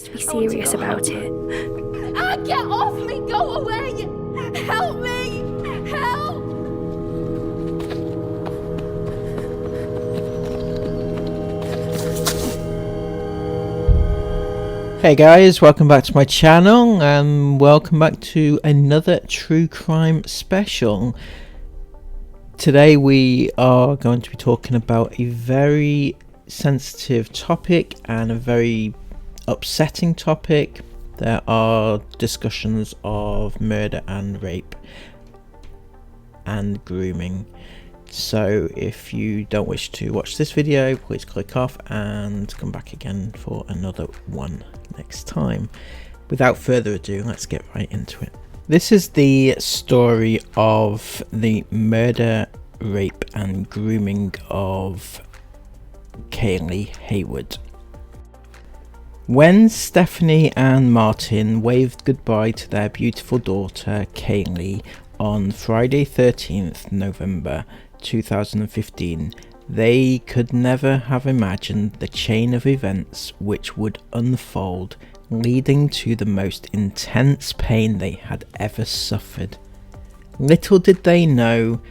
To be serious about it. Get off me! Go away! Help me! Help! Hey guys, welcome back to my channel and welcome back to another true crime special. Today we are going to be talking about a very sensitive topic and a very upsetting topic. There are discussions of murder and rape and grooming. So if you don't wish to watch this video, please click off and come back again for another one next time. Without further ado, let's get right into it. This is the story of the murder, rape and grooming of Kayleigh Haywood. When Stephanie and Martin waved goodbye to their beautiful daughter Kayleigh on Friday 13th November 2015, they could never have imagined the chain of events which would unfold, leading to the most intense pain they had ever suffered. Little did they know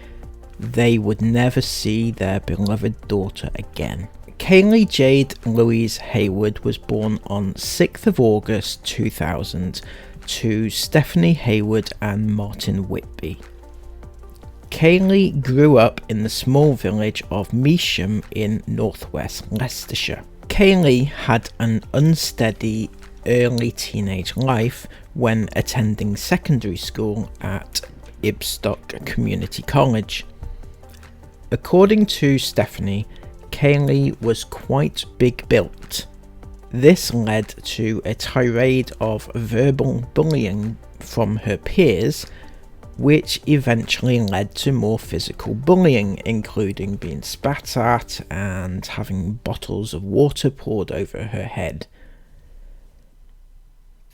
they would never see their beloved daughter again. Kayleigh Jade Louise Haywood was born on 6th of August 2000 to Stephanie Haywood and Martin Whitby. Kayleigh grew up in the small village of Measham in northwest Leicestershire. Kayleigh had an unsteady early teenage life when attending secondary school at Ibstock Community College. According to Stephanie, Kayleigh was quite big built. This led to a tirade of verbal bullying from her peers, which eventually led to more physical bullying, including being spat at and having bottles of water poured over her head.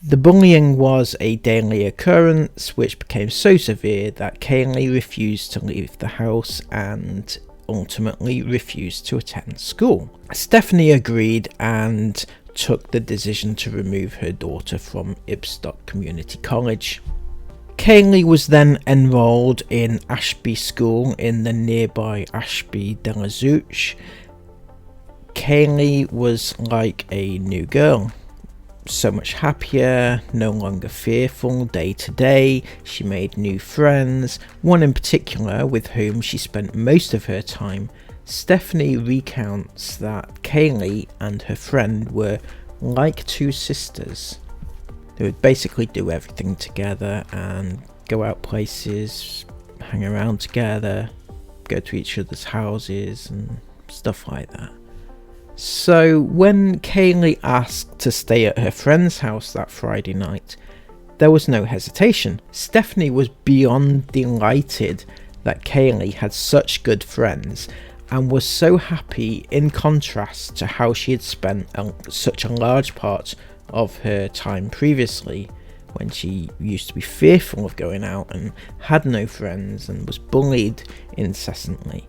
The bullying was a daily occurrence, which became so severe that Kayleigh refused to leave the house and ultimately refused to attend school. Stephanie agreed and took the decision to remove her daughter from Ibstock Community College. Kayleigh was then enrolled in Ashby School in the nearby Ashby de la Zouch. Kayleigh was like a new girl. So much happier, no longer fearful day to day. She made new friends, one in particular with whom she spent most of her time. Stephanie recounts that Kayleigh and her friend were like two sisters. They would basically do everything together and go out places, hang around together, go to each other's houses and stuff like that. So when Kayleigh asked to stay at her friend's house that Friday night, there was no hesitation. Stephanie was beyond delighted that Kayleigh had such good friends and was so happy, in contrast to how she had spent such a large part of her time previously, when she used to be fearful of going out and had no friends and was bullied incessantly.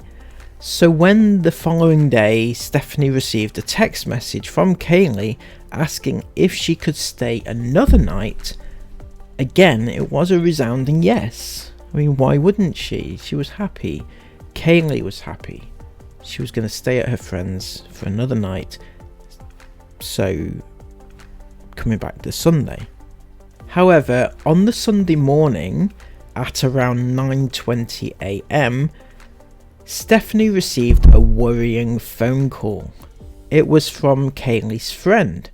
So when the following day Stephanie received a text message from Kayleigh asking if she could stay another night, again it was a resounding yes. I mean, why wouldn't she? She was happy. Kayleigh was happy. She was going to stay at her friend's for another night, so coming back the Sunday. However, on the Sunday morning at around 9:20 AM, Stephanie received a worrying phone call. It was from Kayleigh's friend,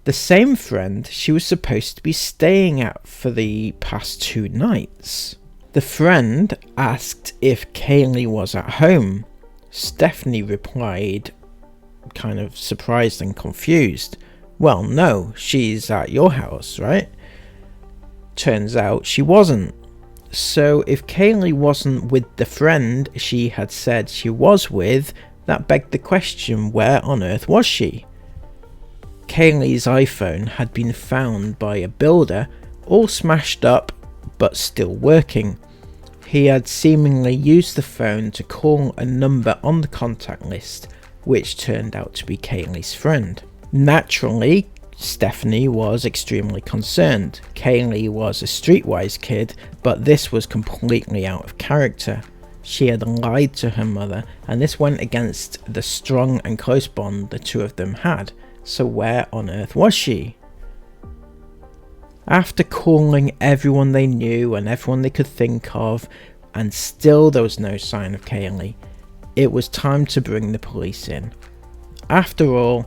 the same friend she was supposed to be staying at for the past 2 nights. The friend asked if Kayleigh was at home. Stephanie replied, kind of surprised and confused, "Well, no, she's at your house, right?" Turns out she wasn't. So if Kayleigh wasn't with the friend she had said she was with, that begged the question, where on earth was she? Kayleigh's iPhone had been found by a builder, all smashed up but still working. He had seemingly used the phone to call a number on the contact list, which turned out to be Kayleigh's friend. Naturally, Stephanie was extremely concerned. Kayleigh was a streetwise kid, but this was completely out of character. She had lied to her mother, and this went against the strong and close bond the two of them had. So where on earth was she? After calling everyone they knew and everyone they could think of, and still there was no sign of Kayleigh, it was time to bring the police in. After all,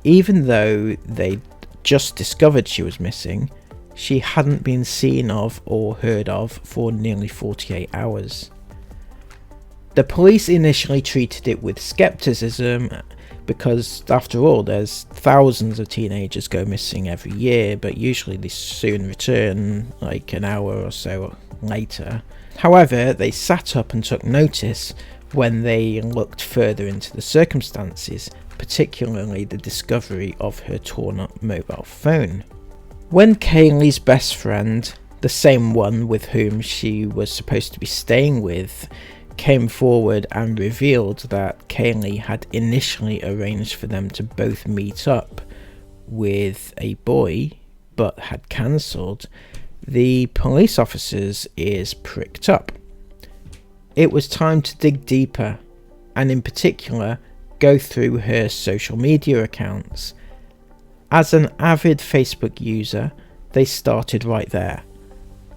even though they just discovered she was missing, she hadn't been seen of or heard of for nearly 48 hours. The police initially treated it with skepticism because, after all, there's thousands of teenagers go missing every year, but usually they soon return like an hour or so later. However, they sat up and took notice when they looked further into the circumstances, particularly the discovery of her torn up mobile phone. When Kayleigh's best friend, the same one with whom she was supposed to be staying with, came forward and revealed that Kayleigh had initially arranged for them to both meet up with a boy, but had cancelled, the police officers' ears pricked up. It was time to dig deeper, and in particular, go through her social media accounts. As an avid Facebook user, they started right there,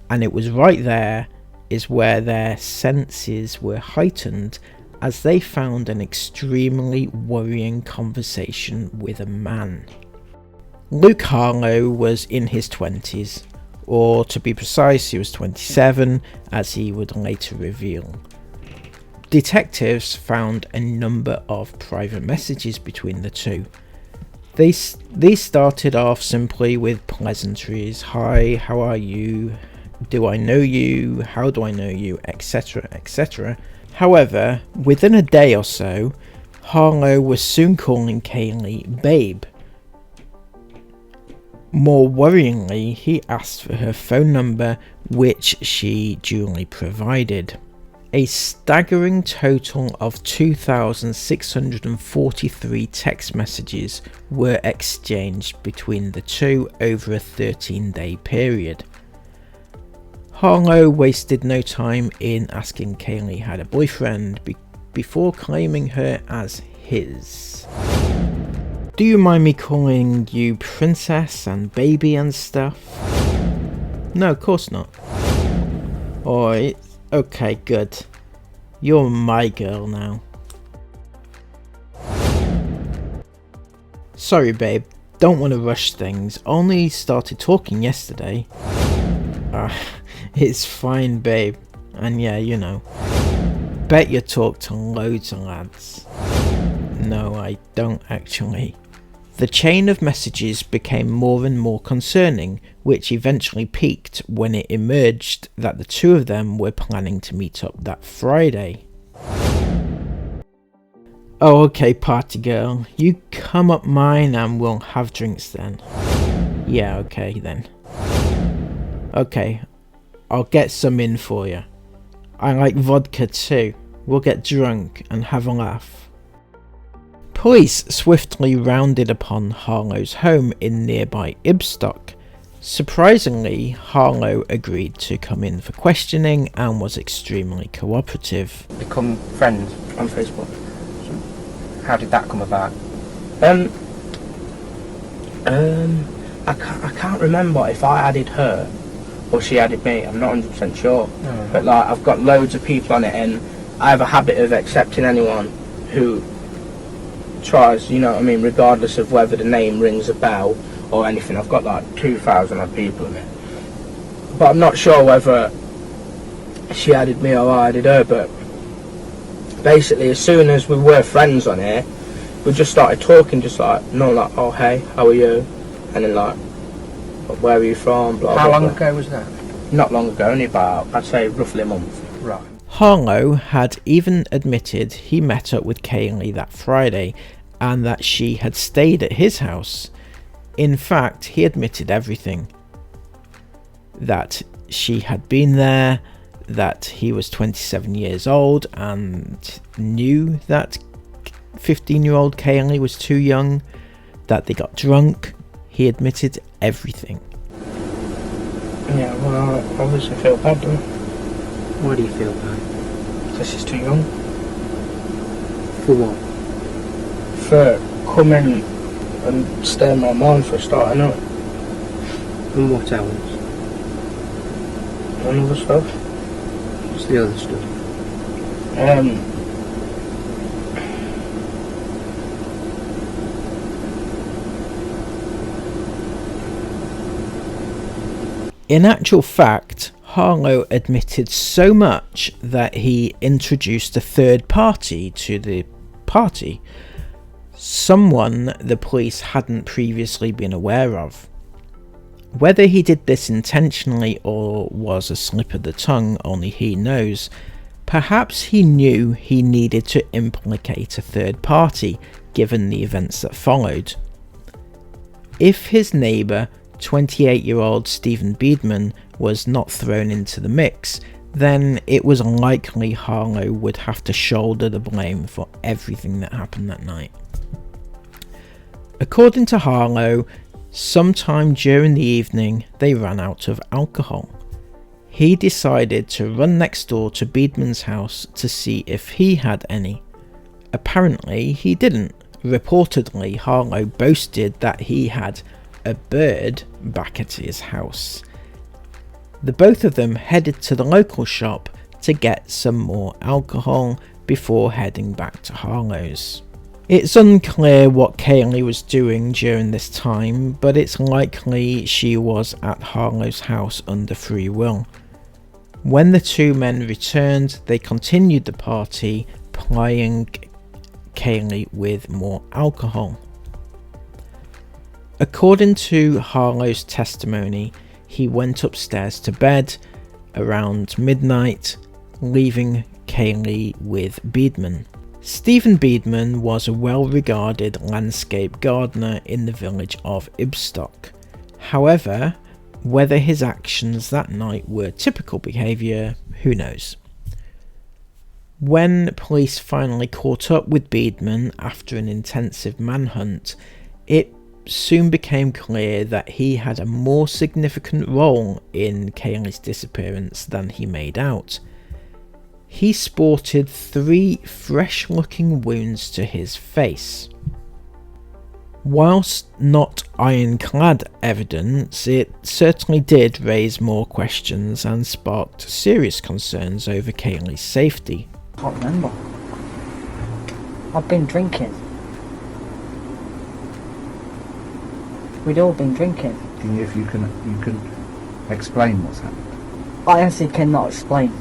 and it was right there is where their senses were heightened as they found an extremely worrying conversation with a man. Luke Harlow was in his 20s, or to be precise, he was 27, as he would later reveal. Detectives found a number of private messages between the two. These started off simply with pleasantries: "Hi, how are you? Do I know you? How do I know you?" etc, etc. However, within a day or so, Harlow was soon calling Kayleigh babe. More worryingly, he asked for her phone number, which she duly provided. A staggering total of 2,643 text messages were exchanged between the two over a 13-day period. Harlow wasted no time in asking Kayleigh had a boyfriend before claiming her as his. "Do you mind me calling you princess and baby and stuff?" "No, of course not." "Alright, okay, good. You're my girl now." "Sorry babe, don't want to rush things. Only started talking yesterday." It's fine babe. And yeah, you know. Bet you talk to loads of lads." "No, I don't actually." The chain of messages became more and more concerning, which eventually peaked when it emerged that the two of them were planning to meet up that Friday. "Oh, okay, party girl. You come up mine and we'll have drinks then." "Yeah, okay then." "Okay, I'll get some in for you. I like vodka too. We'll get drunk and have a laugh." Police swiftly rounded upon Harlow's home in nearby Ibstock. Surprisingly, Harlow agreed to come in for questioning and was extremely cooperative. Become friends on Facebook. How did that come about? I can't remember if I added her or she added me. I'm not 100% sure. Oh. But like, I've got loads of people on it, and I have a habit of accepting anyone who tries, you know what I mean, regardless of whether the name rings a bell or anything. I've got like 2,000 odd people in it, but I'm not sure whether she added me or I added her. But basically, as soon as we were friends on here, we just started talking, just like, like, "Oh hey, how are you?" And then like, "Where are you from?" Blah, How blah, long blah. ago was that? Not long ago, only about, I'd say, roughly a month. Right. Harlow had even admitted he met up with Kayleigh that Friday and that she had stayed at his house. In fact, he admitted everything. That she had been there, that he was 27 years old and knew that 15-year-old Kayleigh was too young, that they got drunk. he admitted everything. Yeah, well, I obviously feel bad, don't I? Why do you feel bad? Because she's too young. For what? For coming and staying my mind for a start, I know. And what else? And other stuff. What's the other stuff? In actual fact, Harlow admitted so much that he introduced a third party to the party, someone the police hadn't previously been aware of. Whether he did this intentionally or was a slip of the tongue, only he knows. Perhaps he knew he needed to implicate a third party, given the events that followed. If his neighbour, 28-year-old Stephen Beadman, was not thrown into the mix, then it was likely Harlow would have to shoulder the blame for everything that happened that night. According to Harlow, sometime during the evening they ran out of alcohol. He decided to run next door to Beadman's house to see if he had any. Apparently he didn't. Reportedly, Harlow boasted that he had a bird back at his house. The both of them headed to the local shop to get some more alcohol before heading back to Harlow's. It's unclear what Kayleigh was doing during this time, but it's likely she was at Harlow's house under free will. When the two men returned, they continued the party, plying Kayleigh with more alcohol. According to Harlow's testimony, he went upstairs to bed around midnight, leaving Kayleigh with Beadman. Stephen Beadman was a well-regarded landscape gardener in the village of Ibstock. However, whether his actions that night were typical behaviour, who knows. When police finally caught up with Beadman after an intensive manhunt, it soon became clear that he had a more significant role in Kayleigh's disappearance than he made out. He sported 3 fresh-looking wounds to his face. Whilst not ironclad evidence, it certainly did raise more questions and sparked serious concerns over Kayleigh's safety. I can't remember. I've been drinking. We'd all been drinking. If you can explain what's happened. I honestly cannot explain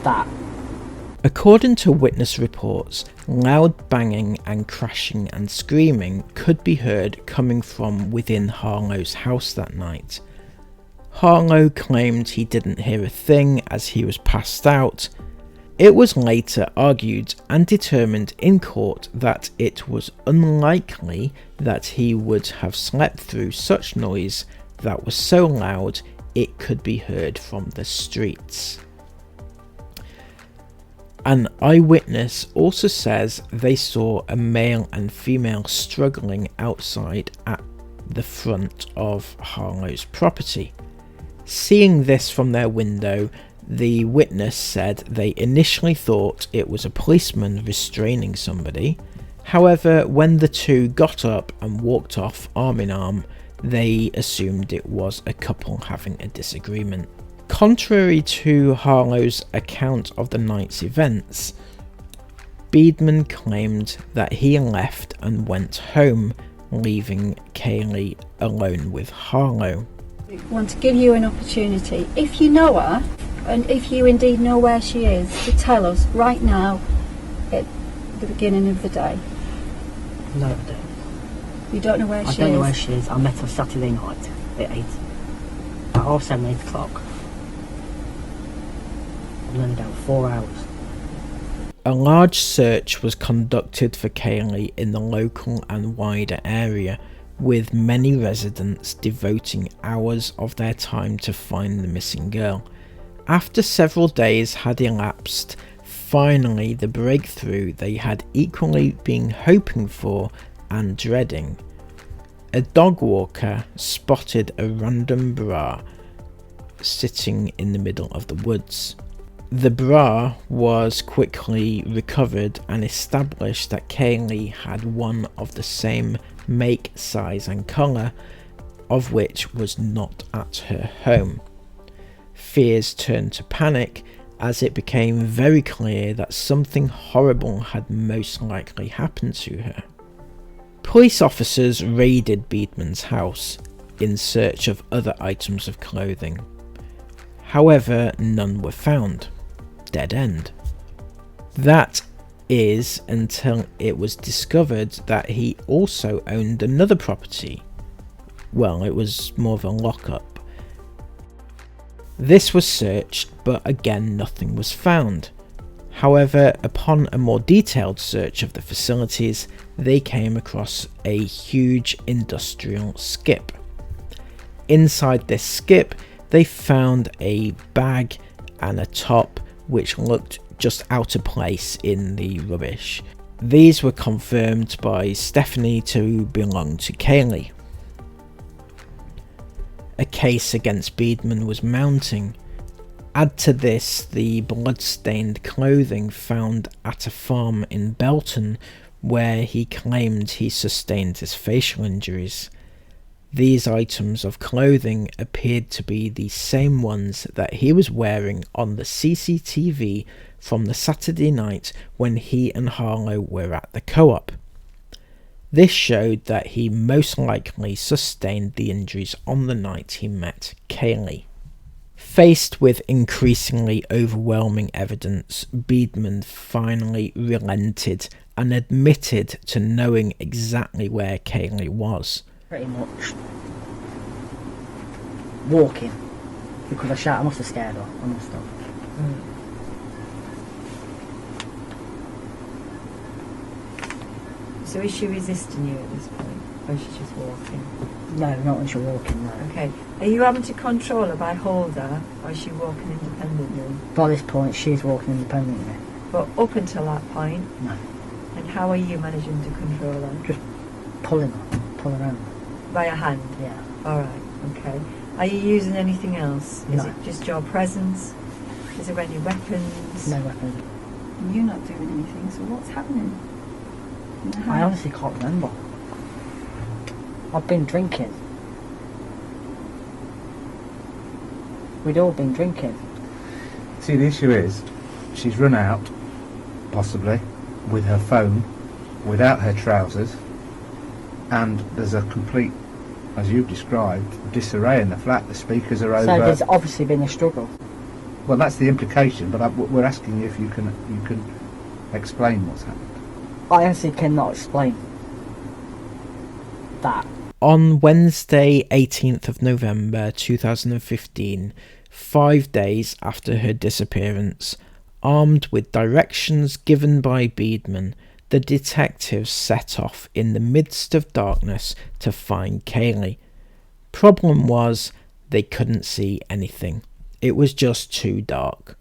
that. According to witness reports, loud banging and crashing and screaming could be heard coming from within Harlow's house that night. Harlow claimed he didn't hear a thing as he was passed out. It was later argued and determined in court that it was unlikely that he would have slept through such noise that was so loud it could be heard from the streets. An eyewitness also says they saw a male and female struggling outside at the front of Harlow's property. Seeing this from their window, the witness said they initially thought it was a policeman restraining somebody. However, when the two got up and walked off arm in arm, they assumed it was a couple having a disagreement. Contrary to Harlow's account of the night's events, Beadman claimed that he left and went home, leaving Kayleigh alone with Harlow. I want to give you an opportunity, if you know her, and if you indeed know where she is, to tell us right now at the beginning of the day. No, I don't. You don't know where she is? I don't know where she is. I met her Saturday night at 8. At 7:30, 8 o'clock. I've been down 4 hours. A large search was conducted for Kayleigh in the local and wider area, with many residents devoting hours of their time to find the missing girl. After several days had elapsed, finally the breakthrough they had equally been hoping for and dreading. a dog walker spotted a random bra sitting in the middle of the woods. The bra was quickly recovered and established that Kayleigh had one of the same make, size and colour, of which was not at her home. Fears turned to panic as it became very clear that something horrible had most likely happened to her. Police officers raided Beadman's house in search of other items of clothing. However, none were found. Dead end. That is until it was discovered that he also owned another property. Well, it was more of a lockup. This was searched, but again nothing was found. However, upon a more detailed search of the facilities, they came across a huge industrial skip. Inside this skip, they found a bag and a top which looked just out of place in the rubbish. These were confirmed by Stephanie to belong to Kayleigh. A case against Beadman was mounting. Add to this the blood-stained clothing found at a farm in Belton where he claimed he sustained his facial injuries. These items of clothing appeared to be the same ones that he was wearing on the CCTV from the Saturday night when he and Harlow were at the co-op. This showed that he most likely sustained the injuries on the night he met Kayleigh. Faced with increasingly overwhelming evidence, Beadman finally relented and admitted to knowing exactly where Kayleigh was. Pretty much walking, because I shot. I must have scared her. I must have. So is she resisting you at this point, or is she just walking? No, not when she's walking, no. Okay. Are you having to control her by hold her, or is she walking independently? By this point, she's walking independently. But up until that point? No. And how are you managing to control her? Just pulling her. By a hand? Yeah. Alright, okay. Are you using anything else? Is No. it just your presence? Is there any weapons? No weapons. You're not doing anything, so what's happening? in the house? I honestly can't remember. I've been drinking. We'd all been drinking. See, the issue is, she's run out, possibly, with her phone, without her trousers, and there's a complete, as you've described, disarray in the flat. The speakers are over. So there's obviously been a struggle. Well, that's the implication, but we're asking you if you can explain what's happened. I honestly cannot explain that. On Wednesday 18th of November 2015, 5 days after her disappearance, armed with directions given by Beadman, the detectives set off in the midst of darkness to find Kayleigh. Problem was, they couldn't see anything. It was just too dark.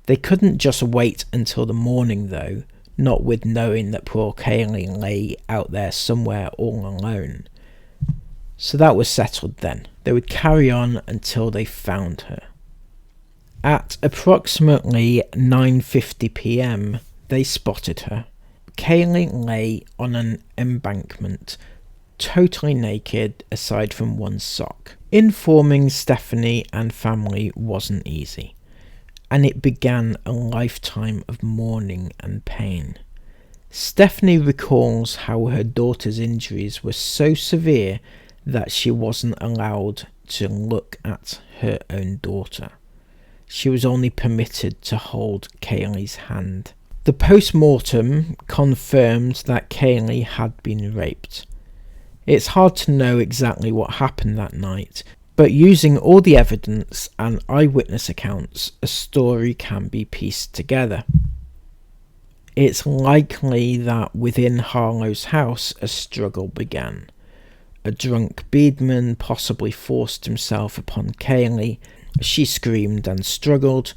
They couldn't just wait until the morning though, not with knowing that poor Kayleigh lay out there somewhere all alone. So that was settled then. They would carry on until they found her. At approximately 9:50 p.m, they spotted her. Kayleigh lay on an embankment, totally naked aside from one sock. Informing Stephanie and family wasn't easy, and it began a lifetime of mourning and pain. Stephanie recalls how her daughter's injuries were so severe that she wasn't allowed to look at her own daughter. She was only permitted to hold Kayleigh's hand. The post-mortem confirmed that Kayleigh had been raped. It's hard to know exactly what happened that night, but using all the evidence and eyewitness accounts, a story can be pieced together. It's likely that within Harlow's house a struggle began. A drunk Beadman possibly forced himself upon Kayleigh. She screamed and struggled.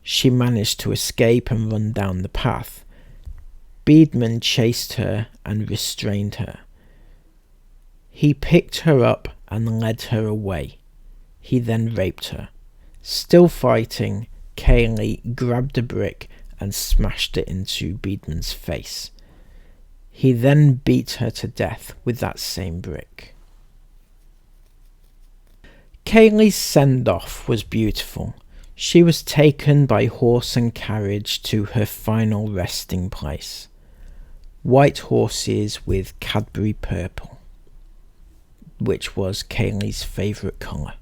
She managed to escape and run down the path. Beadman chased her and restrained her. He picked her up and led her away. He then raped her. Still fighting, Kayleigh grabbed a brick and smashed it into Beadman's face. He then beat her to death with that same brick. Kayleigh's send-off was beautiful. She was taken by horse and carriage to her final resting place. White horses with Cadbury purple, which was Kayleigh's favourite colour.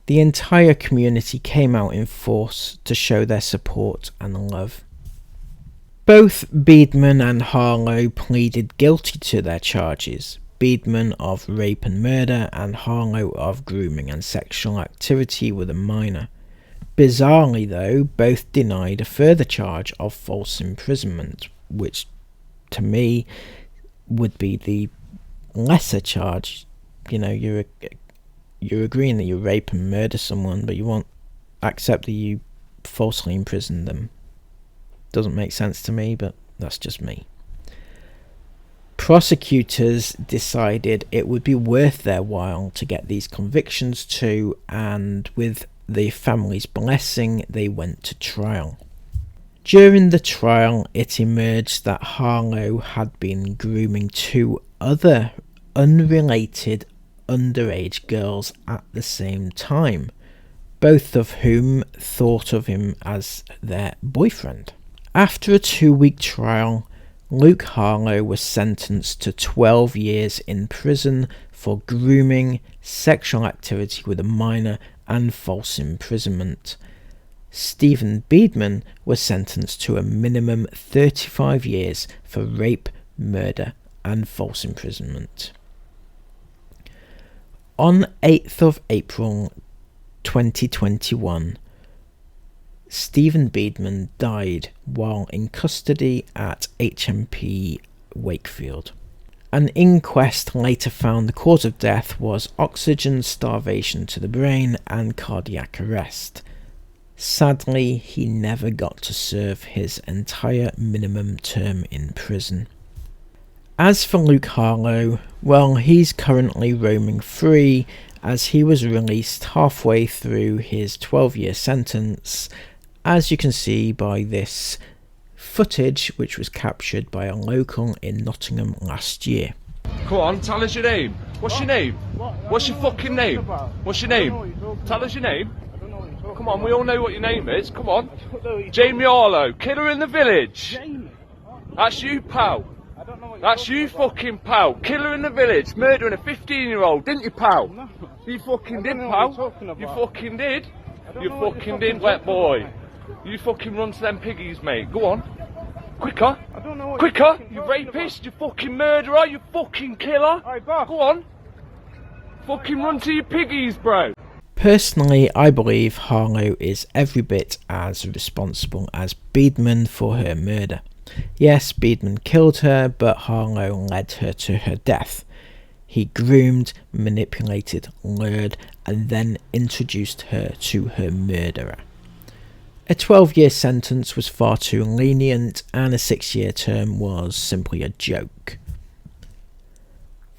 The entire community came out in force to show their support and love. Both Beadman and Harlow pleaded guilty to their charges, Beadman of rape and murder and Harlow of grooming and sexual activity with a minor. Bizarrely though, both denied a further charge of false imprisonment, which to me would be the lesser charge. You know, you're agreeing that you rape and murder someone, but you won't accept that you falsely imprisoned them. Doesn't make sense to me, but that's just me. Prosecutors decided it would be worth their while to get these convictions too, and with the family's blessing, they went to trial. During the trial, it emerged that Harlow had been grooming 2 other unrelated underage girls at the same time, both of whom thought of him as their boyfriend. After a 2-week trial, Luke Harlow was sentenced to 12 years in prison for grooming, sexual activity with a minor and false imprisonment. Stephen Beadman was sentenced to a minimum 35 years for rape, murder and false imprisonment. On 8th of April 2021, Stephen Beadman died while in custody at HMP Wakefield. An inquest later found the cause of death was oxygen starvation to the brain and cardiac arrest. Sadly, he never got to serve his entire minimum term in prison. As for Luke Harlow, well, he's currently roaming free as he was released halfway through his 12-year sentence, as you can see by this footage which was captured by a local in Nottingham last year. Come on, tell us your name. What's your name? What's your fucking name? What's your name? Tell us your name. Come on, we all know what your name is. Come on. Jamie Harlow, killer in the village. That's you, pal. That's you, fucking pal. Killer in the village, murdering a 15-year-old, didn't you, pal? You fucking did, pal. You fucking did. You fucking did, wet boy. You fucking run to them piggies, mate. Go on. Quicker. Quicker, you rapist, you fucking murderer, you fucking killer. Go on. Fucking run to your piggies, bro. Personally, I believe Harlow is every bit as responsible as Beadman for her murder. Yes, Beadman killed her, but Harlow led her to her death. He groomed, manipulated, lured, and then introduced her to her murderer. A 12-year sentence was far too lenient, and a 6-year term was simply a joke.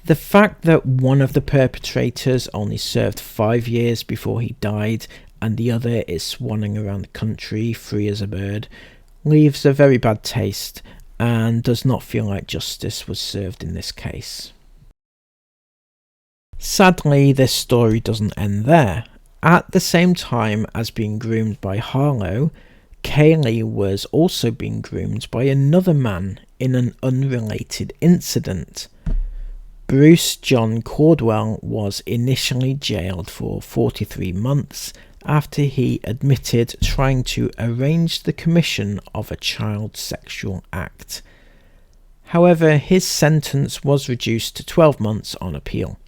The fact that one of the perpetrators only served 5 years before he died, and the other is swanning around the country free as a bird, leaves a very bad taste, and does not feel like justice was served in this case. Sadly, this story doesn't end there. At the same time as being groomed by Harlow, Kayleigh was also being groomed by another man in an unrelated incident. Bruce John Cordwell was initially jailed for 43 months after he admitted trying to arrange the commission of a child sexual act. However, his sentence was reduced to 12 months on appeal.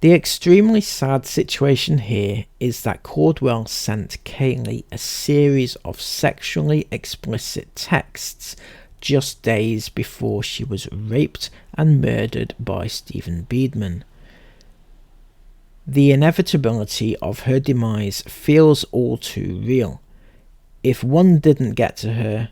The extremely sad situation here is that Cordwell sent Kayleigh a series of sexually explicit texts just days before she was raped and murdered by Stephen Beadman. The inevitability of her demise feels all too real. If one didn't get to her,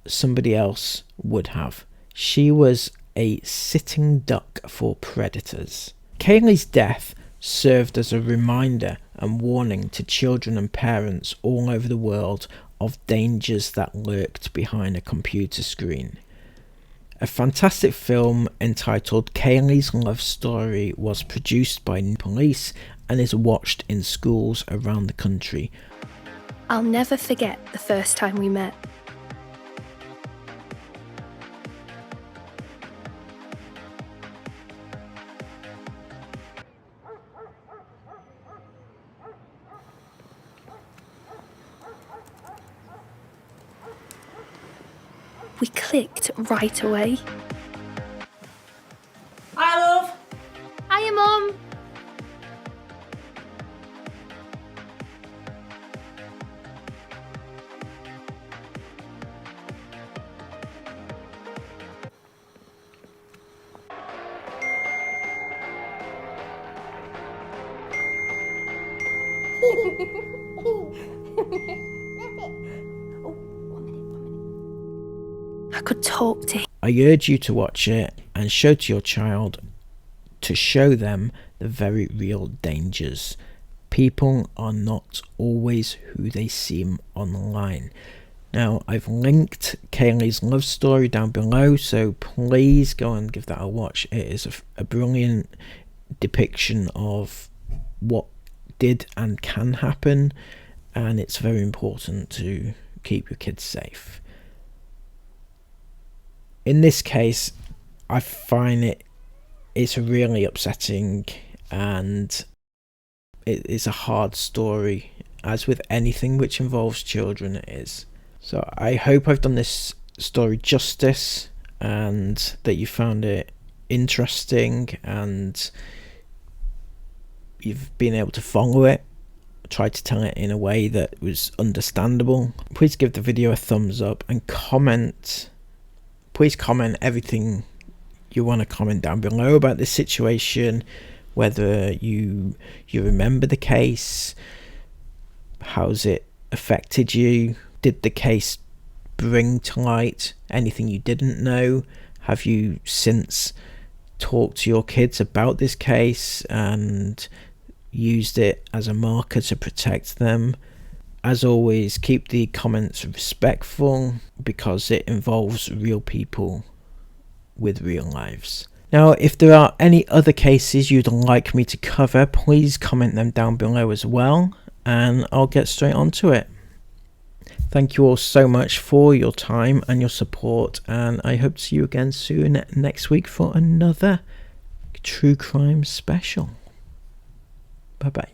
somebody else would have. She was a sitting duck for predators. Kayleigh's death served as a reminder and warning to children and parents all over the world of dangers that lurked behind a computer screen. A fantastic film entitled Kayleigh's Love Story was produced by police and is watched in schools around the country. I'll never forget the first time we met. We clicked right away. Hi, love. Hiya, Mum. I could talk to him. I urge you to watch it and show to your child, to show them the very real dangers. People are not always who they seem online. Now, I've linked Kayleigh's Love Story down below, so please go and give that a watch. It is a brilliant depiction of what did and can happen, and it's very important to keep your kids safe. In this case, I find it's really upsetting, and it is a hard story, as with anything which involves children it is. So I hope I've done this story justice, and that you found it interesting and you've been able to follow it. Try to tell it in a way that was understandable. Please give the video a thumbs up and comment. Please comment everything you want to comment down below about this situation, whether you remember the case, how's it affected you, did the case bring to light anything you didn't know, have you since talked to your kids about this case and used it as a marker to protect them. As always, keep the comments respectful because it involves real people with real lives. Now, if there are any other cases you'd like me to cover, please comment them down below as well, and I'll get straight onto it. Thank you all so much for your time and your support, and I hope to see you again soon next week for another true crime special. Bye bye.